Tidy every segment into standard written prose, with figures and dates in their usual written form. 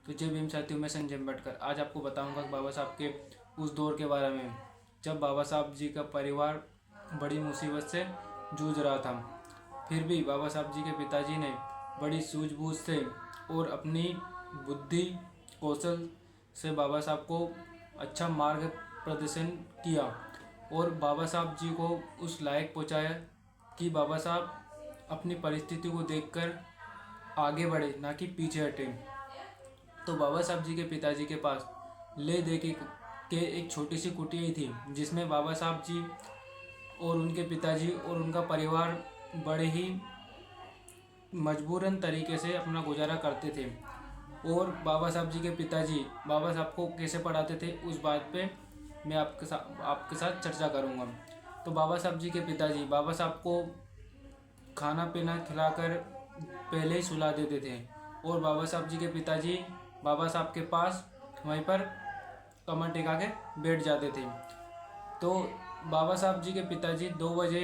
तो जय भीम साथियों, मैं संजय भटकर आज आपको बताऊंगा बाबा साहब के उस दौर के बारे में जब बाबा साहब जी का परिवार बड़ी मुसीबत से जूझ रहा था। फिर भी बाबा साहब जी के पिताजी ने बड़ी सूझबूझ से और अपनी बुद्धि कौशल से बाबा साहब को अच्छा मार्ग प्रदर्शन किया और बाबा साहब जी को उस लायक पहुंचाया कि बाबा साहब अपनी परिस्थिति को देखकर आगे बढ़े, ना कि पीछे हटे। तो बाबा साहब जी के पिताजी के पास ले दे के एक छोटी सी कुटिया ही थी, जिसमें बाबा साहब जी और उनके पिताजी और उनका परिवार बड़े ही मजबूरन तरीके से अपना गुजारा करते थे। और बाबा साहब जी के पिताजी बाबा साहब को कैसे पढ़ाते थे, उस बात पे मैं आपके साथ चर्चा करूँगा। तो बाबा साहब जी के पिताजी बाबा साहब को खाना पीना खिलाकर पहले ही सुला देते थे और बाबा साहब जी के पिताजी बाबा साहब के पास वहीं पर कमर टिका के बैठ जाते थे। तो बाबा साहब जी के पिताजी 2 बजे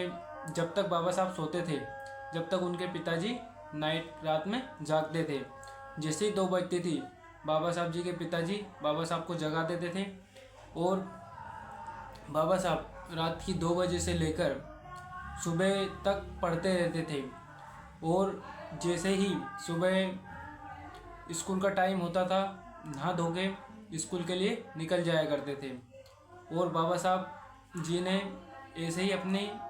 जब तक बाबा साहब सोते थे, जब तक उनके पिताजी रात में जागते थे। जैसे ही 2 बजती थी, बाबा साहब जी के पिताजी बाबा साहब को जगा देते थे और बाबा साहब रात की 2 बजे से लेकर सुबह तक पढ़ते रहते थे। और जैसे ही सुबह स्कूल का टाइम होता था, नहा धो के स्कूल के लिए निकल जाया करते थे। और बाबा साहब जी ने ऐसे ही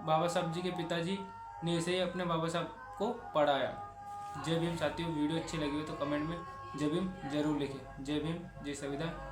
बाबा साहब जी के पिताजी ने ऐसे ही अपने बाबा साहब को पढ़ाया। जय भीम साथियों, वीडियो अच्छी लगी हो तो कमेंट में जय भीम जरूर लिखें। जय भीम, जय संविधान।